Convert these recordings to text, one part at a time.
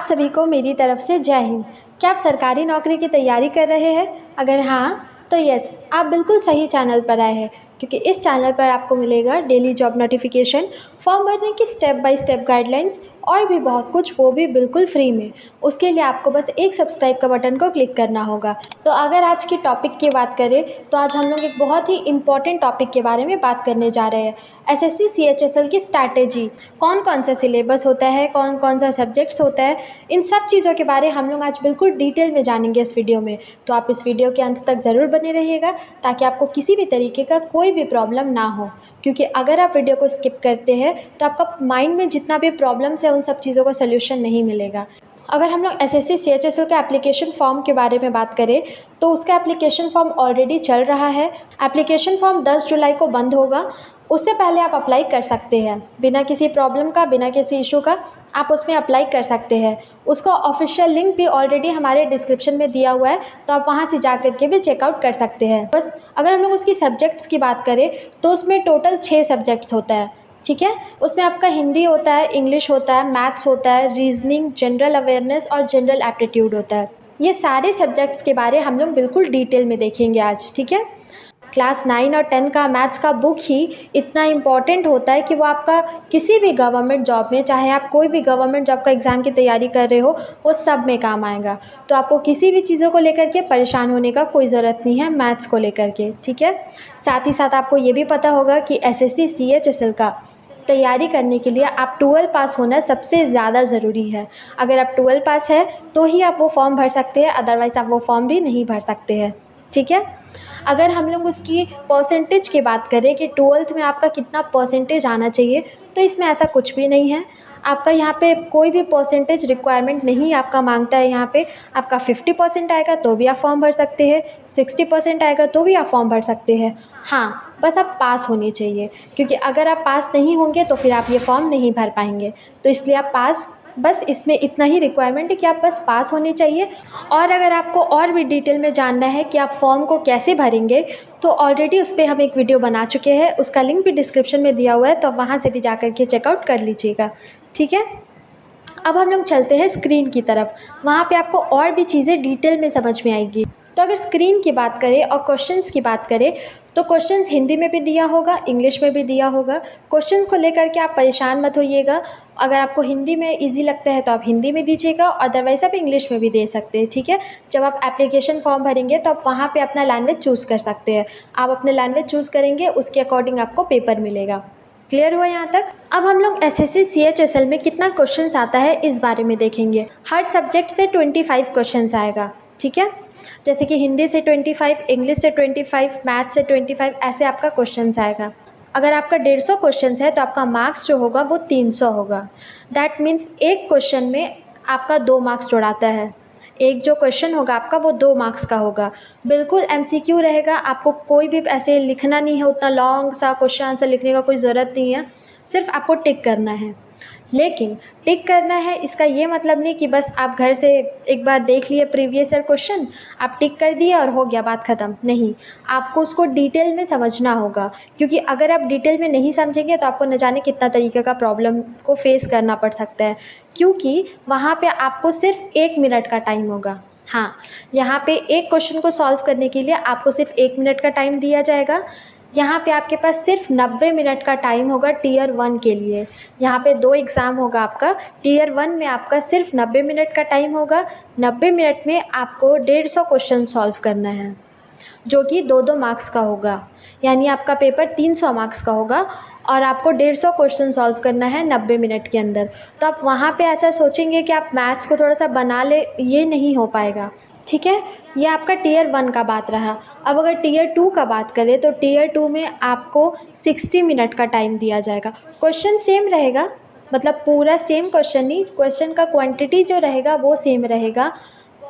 सभी को मेरी तरफ से जय हिंद। क्या आप सरकारी नौकरी की तैयारी कर रहे हैं? अगर हाँ तो यस, आप बिल्कुल सही चैनल पर आए हैं, क्योंकि इस चैनल पर आपको मिलेगा डेली जॉब नोटिफिकेशन, फॉर्म भरने की स्टेप बाय स्टेप गाइडलाइंस और भी बहुत कुछ, वो भी बिल्कुल फ्री में। उसके लिए आपको बस एक सब्सक्राइब का बटन को क्लिक करना होगा। तो अगर आज की टॉपिक की बात करें तो आज हम लोग एक बहुत ही इंपॉर्टेंट टॉपिक के बारे में बात करने जा रहे हैं। एसएससी सीएचएसएल की स्ट्रैटेजी, कौन कौन सा सिलेबस होता है, कौन कौन सा सब्जेक्ट्स होता है, इन सब चीज़ों के बारे हम लोग आज बिल्कुल डिटेल में जानेंगे इस वीडियो में। तो आप इस वीडियो के अंत तक ज़रूर बने रहिएगा ताकि आपको किसी भी तरीके का कोई भी प्रॉब्लम ना हो, क्योंकि अगर आप वीडियो को स्किप करते हैं तो आपका माइंड में जितना भी प्रॉब्लम्स है उन सब चीज़ों का सल्यूशन नहीं मिलेगा। अगर हम लोग एसएससी सीएचएसएल का एप्लीकेशन फॉर्म के बारे में बात करें तो उसका एप्लीकेशन फॉर्म ऑलरेडी चल रहा है। एप्लीकेशन फॉर्म 10 जुलाई को बंद होगा। उससे पहले आप अप्लाई कर सकते हैं, बिना किसी प्रॉब्लम का, बिना किसी इशू का आप उसमें अप्लाई कर सकते हैं। उसका ऑफिशियल लिंक भी ऑलरेडी हमारे डिस्क्रिप्शन में दिया हुआ है, तो आप वहां से जा कर के भी चेकआउट कर सकते हैं। बस अगर हम लोग उसकी सब्जेक्ट्स की बात करें तो उसमें टोटल 6 सब्जेक्ट्स होता है, ठीक है। उसमें आपका हिंदी होता है, इंग्लिश होता है, मैथ्स होता है, रीजनिंग, जनरल अवेयरनेस और जनरल एप्टीट्यूड होता है। ये सारे सब्जेक्ट्स के बारे हम लोग बिल्कुल डिटेल में देखेंगे आज, ठीक है। क्लास 9 और 10 का मैथ्स का बुक ही इतना इम्पॉर्टेंट होता है कि वो आपका किसी भी गवर्नमेंट जॉब में, चाहे आप कोई भी गवर्नमेंट जॉब का एग्ज़ाम की तैयारी कर रहे हो, वो सब में काम आएगा। तो आपको किसी भी चीज़ों को लेकर के परेशान होने का कोई ज़रूरत नहीं है मैथ्स को लेकर के, ठीक है। साथ ही साथ आपको ये भी पता होगा कि एसएससी सीएचएसएल का तैयारी करने के लिए आप 12 पास होना सबसे ज़्यादा ज़रूरी है। अगर आप 12 पास है तो ही आप वो फॉर्म भर सकते हैं, अदरवाइज़ आप वो फॉर्म भी नहीं भर सकते हैं, ठीक है। अगर हम लोग उसकी परसेंटेज की बात करें कि 12th में आपका कितना परसेंटेज आना चाहिए, तो इसमें ऐसा कुछ भी नहीं है। आपका यहाँ पे कोई भी परसेंटेज रिक्वायरमेंट नहीं आपका मांगता है। यहाँ पे आपका 50% आएगा तो भी आप फॉर्म भर सकते हैं, 60% आएगा तो भी आप फॉर्म भर सकते हैं। हाँ, बस आप पास होने चाहिए, क्योंकि अगर आप पास नहीं होंगे तो फिर आप ये फॉर्म नहीं भर पाएंगे। तो इसलिए आप पास, बस इसमें इतना ही रिक्वायरमेंट है कि आप बस पास होने चाहिए। और अगर आपको और भी डिटेल में जानना है कि आप फॉर्म को कैसे भरेंगे, तो ऑलरेडी उस पर हम एक वीडियो बना चुके हैं, उसका लिंक भी डिस्क्रिप्शन में दिया हुआ है, तो वहाँ से भी जा कर के चेकआउट कर लीजिएगा, ठीक है। अब हम लोग चलते हैं स्क्रीन की तरफ, वहाँ पे आपको और भी चीज़ें डिटेल में समझ में आएगी। तो अगर स्क्रीन की बात करें और क्वेश्चंस की बात करें तो क्वेश्चंस हिंदी में भी दिया होगा, इंग्लिश में भी दिया होगा। क्वेश्चंस को लेकर के आप परेशान मत होइएगा। अगर आपको हिंदी में इजी लगता है तो आप हिंदी में दीजिएगा, अदरवाइज़ आप इंग्लिश में भी दे सकते हैं, ठीक है। जब आप एप्लीकेशन फॉर्म भरेंगे तो आप वहाँ पे अपना लैंग्वेज चूज़ कर सकते हैं। आप अपने लैंग्वेज चूज़ करेंगे, उसके अकॉर्डिंग आपको पेपर मिलेगा। क्लियर हुआ यहाँ तक? अब हम लोग एसएससी सीएचएसएल में कितना क्वेश्चंस आता है इस बारे में देखेंगे। हर सब्जेक्ट से 25 क्वेश्चंस आएगा, ठीक है। जैसे कि हिंदी से 25, इंग्लिश से 25, मैथ से 25, ऐसे आपका क्वेश्चंस आएगा। अगर आपका 150 क्वेश्चंस है तो आपका मार्क्स जो होगा वो 300 होगा। दैट मीन्स एक क्वेश्चन में आपका 2 मार्क्स जुड़ाता है। एक जो क्वेश्चन होगा आपका वो 2 मार्क्स का होगा। बिल्कुल एमसीक्यू रहेगा, आपको कोई भी ऐसे लिखना नहीं है, उतना लॉन्ग सा क्वेश्चन आंसर लिखने का कोई ज़रूरत नहीं है, सिर्फ आपको टिक करना है। लेकिन टिक करना है इसका ये मतलब नहीं कि बस आप घर से एक बार देख लिए प्रीवियस ईयर क्वेश्चन, आप टिक कर दिए और हो गया, बात ख़त्म। नहीं, आपको उसको डिटेल में समझना होगा, क्योंकि अगर आप डिटेल में नहीं समझेंगे तो आपको न जाने कितना तरीके का प्रॉब्लम को फेस करना पड़ सकता है, क्योंकि वहाँ पे आपको सिर्फ 1 मिनट का टाइम होगा। हाँ, यहाँ पे एक क्वेश्चन को सॉल्व करने के लिए आपको सिर्फ 1 मिनट का टाइम दिया जाएगा। यहाँ पे आपके पास सिर्फ 90 मिनट का टाइम होगा टीयर 1 के लिए। यहाँ पे 2 एग्ज़ाम होगा आपका। टीयर 1 में आपका सिर्फ 90 मिनट का टाइम होगा। 90 मिनट में आपको 150 क्वेश्चन सॉल्व करना है, जो कि 2-2 मार्क्स का होगा। यानी आपका पेपर 300 मार्क्स का होगा और आपको 150 क्वेश्चन सॉल्व करना है 90 मिनट के अंदर। तो आप वहाँ पे ऐसा सोचेंगे कि आप मैथ्स को थोड़ा सा बना ले, ये नहीं हो पाएगा, ठीक है। ये आपका टीयर 1 का बात रहा। अब अगर टीयर 2 का बात करें तो टीयर 2 में आपको 60 मिनट का टाइम दिया जाएगा। क्वेश्चन सेम रहेगा, मतलब पूरा सेम क्वेश्चन नहीं, क्वेश्चन का क्वांटिटी जो रहेगा वो सेम रहेगा।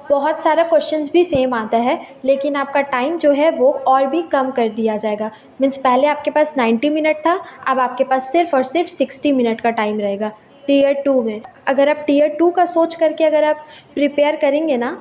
बहुत सारा क्वेश्चंस भी सेम आता है, लेकिन आपका टाइम जो है वो और भी कम कर दिया जाएगा। मीन्स पहले आपके पास 90 मिनट था, अब आपके पास सिर्फ और सिर्फ 60 मिनट का टाइम रहेगा टीयर 2 में। अगर आप टीयर 2 का सोच करके अगर आप प्रिपेयर करेंगे ना,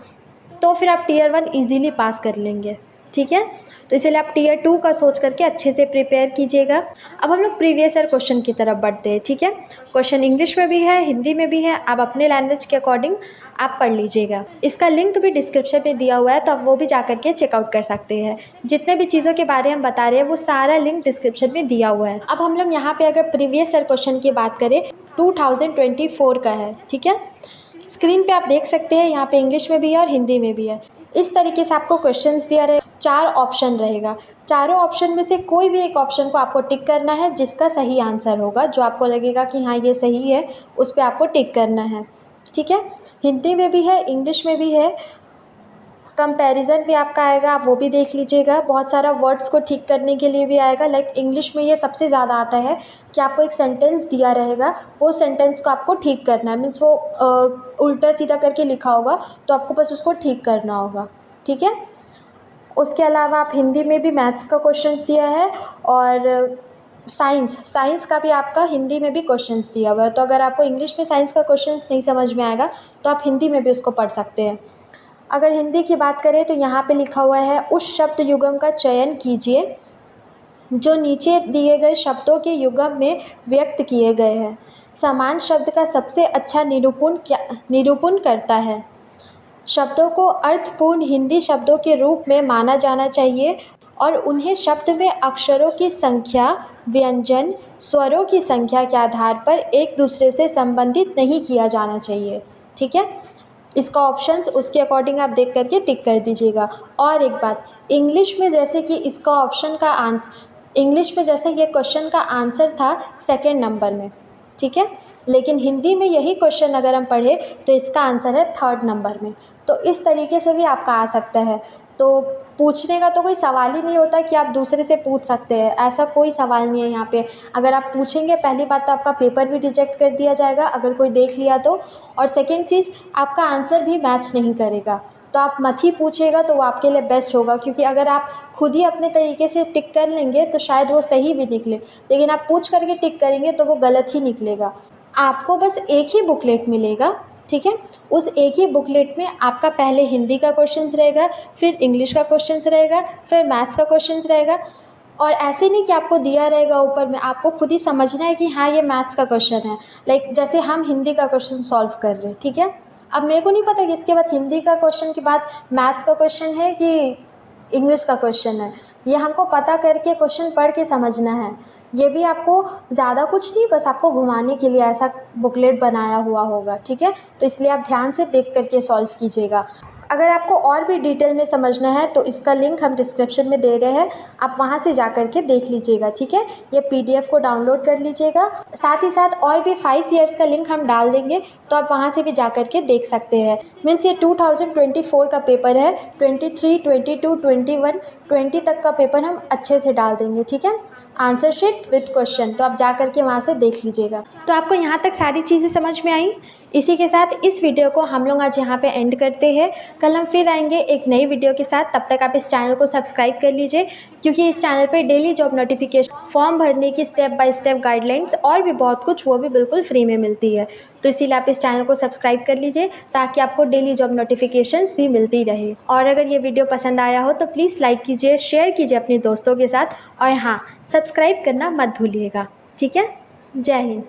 तो फिर आप टीयर 1 ईज़िली पास कर लेंगे, ठीक है। तो इसलिए आप टियर 2 का सोच करके अच्छे से प्रिपेयर कीजिएगा। अब हम लोग प्रीवियस ईयर क्वेश्चन की तरफ बढ़ते हैं, ठीक है। क्वेश्चन इंग्लिश में भी है, हिंदी में भी है, आप अपने लैंग्वेज के अकॉर्डिंग आप पढ़ लीजिएगा। इसका लिंक भी डिस्क्रिप्शन में दिया हुआ है, तो आप वो भी जा करके चेकआउट कर सकते हैं। जितने भी चीज़ों के बारे में हम बता रहे हैं वो सारा लिंक डिस्क्रिप्शन में दिया हुआ है। अब हम लोग यहाँ पे अगर प्रीवियस ईयर क्वेश्चन की बात करें 2024 का है, ठीक है। स्क्रीन पे आप देख सकते हैं, यहाँ पे इंग्लिश में भी है और हिंदी में भी है। इस तरीके से आपको क्वेश्चंस दिया रहे, 4 ऑप्शन रहेगा। चारों ऑप्शन में से कोई भी एक ऑप्शन को आपको टिक करना है जिसका सही आंसर होगा, जो आपको लगेगा कि हाँ ये सही है, उस पर आपको टिक करना है, ठीक है। हिंदी में भी है, इंग्लिश में भी है, कंपैरिजन भी आपका आएगा, आप वो भी देख लीजिएगा। बहुत सारा वर्ड्स को ठीक करने के लिए भी आएगा। लाइक इंग्लिश में ये सबसे ज़्यादा आता है कि आपको एक सेंटेंस दिया रहेगा, वो सेंटेंस को आपको ठीक करना है। मीन्स वो उल्टा सीधा करके लिखा होगा, तो आपको बस उसको ठीक करना होगा, ठीक है। उसके अलावा आप हिंदी में भी मैथ्स का क्वेश्चंस दिया है, और साइंस का भी आपका हिंदी में भी क्वेश्चंस दिया हुआ है। तो अगर आपको इंग्लिश में साइंस का क्वेश्चंस नहीं समझ में आएगा तो आप हिंदी में भी उसको पढ़ सकते हैं। अगर हिंदी की बात करें तो यहाँ पे लिखा हुआ है, उस शब्द युग्म का चयन कीजिए जो नीचे दिए गए शब्दों के युग्म में व्यक्त किए गए हैं। समान शब्द का सबसे अच्छा निरूपण करता है। शब्दों को अर्थपूर्ण हिंदी शब्दों के रूप में माना जाना चाहिए और उन्हें शब्द में अक्षरों की संख्या, व्यंजन, स्वरों की संख्या के आधार पर एक दूसरे से संबंधित नहीं किया जाना चाहिए, ठीक है। इसका ऑप्शंस उसके अकॉर्डिंग आप देख करके टिक कर दीजिएगा। और एक बात, इंग्लिश में जैसे कि इसका ऑप्शन का इंग्लिश में जैसे ये क्वेश्चन का आंसर था सेकंड नंबर में, ठीक है, लेकिन हिंदी में यही क्वेश्चन अगर हम पढ़े तो इसका आंसर है थर्ड नंबर में। तो इस तरीके से भी आपका आ सकता है। तो पूछने का तो कोई सवाल ही नहीं होता कि आप दूसरे से पूछ सकते हैं, ऐसा कोई सवाल नहीं है यहाँ पे। अगर आप पूछेंगे, पहली बात तो आपका पेपर भी रिजेक्ट कर दिया जाएगा अगर कोई देख लिया तो, और सेकेंड चीज़ आपका आंसर भी मैच नहीं करेगा। तो आप मत ही पूछिएगा, तो वो आपके लिए बेस्ट होगा, क्योंकि अगर आप खुद ही अपने तरीके से टिक कर लेंगे तो शायद वो सही भी निकले, लेकिन आप पूछ करके टिक करेंगे तो वो गलत ही निकलेगा। आपको बस एक ही बुकलेट मिलेगा, ठीक है। उस एक ही बुकलेट में आपका पहले हिंदी का क्वेश्चंस रहेगा, फिर इंग्लिश का क्वेश्चंस रहेगा, फिर मैथ्स का क्वेश्चंस रहेगा। और ऐसे नहीं कि आपको दिया रहेगा ऊपर में, आपको खुद ही समझना है कि हाँ ये मैथ्स का क्वेश्चन है। लाइक जैसे हम हिंदी का क्वेश्चन सॉल्व कर रहे हैं, ठीक है। अब मेरे को नहीं पता कि इसके बाद हिंदी का क्वेश्चन के बाद मैथ्स का क्वेश्चन है कि इंग्लिश का क्वेश्चन है, ये हमको पता करके क्वेश्चन पढ़ के समझना है। ये भी आपको ज़्यादा कुछ नहीं, बस आपको घुमाने के लिए ऐसा बुकलेट बनाया हुआ होगा, ठीक है। तो इसलिए आप ध्यान से देख करके सॉल्व कीजिएगा। अगर आपको और भी डिटेल में समझना है तो इसका लिंक हम डिस्क्रिप्शन में दे रहे हैं, आप वहां से जा कर के देख लीजिएगा, ठीक है। ये पीडीएफ को डाउनलोड कर लीजिएगा। साथ ही साथ और भी 5 ईयर्स का लिंक हम डाल देंगे, तो आप वहां से भी जा कर के देख सकते हैं। मीन्स ये 2024 का पेपर है, 23, 22, 21, 20 तक का पेपर हम अच्छे से डाल देंगे, ठीक है। आंसर शीट विद क्वेश्चन, तो आप जा करके वहाँ से देख लीजिएगा। तो आपको यहाँ तक सारी चीज़ें समझ में आई। इसी के साथ इस वीडियो को हम लोग आज यहाँ पे एंड करते हैं। कल हम फिर आएंगे एक नई वीडियो के साथ। तब तक आप इस चैनल को सब्सक्राइब कर लीजिए, क्योंकि इस चैनल पे डेली जॉब नोटिफिकेशन, फॉर्म भरने की स्टेप बाय स्टेप गाइडलाइंस और भी बहुत कुछ, वो भी बिल्कुल फ्री में मिलती है। तो इसीलिए आप इस चैनल को सब्सक्राइब कर लीजिए, ताकि आपको डेली जॉब नोटिफिकेशंस भी मिलती रहे। और अगर ये वीडियो पसंद आया हो तो प्लीज़ लाइक कीजिए, शेयर कीजिए अपने दोस्तों के साथ, और हाँ, सब्सक्राइब करना मत भूलिएगा, ठीक है। जय हिंद।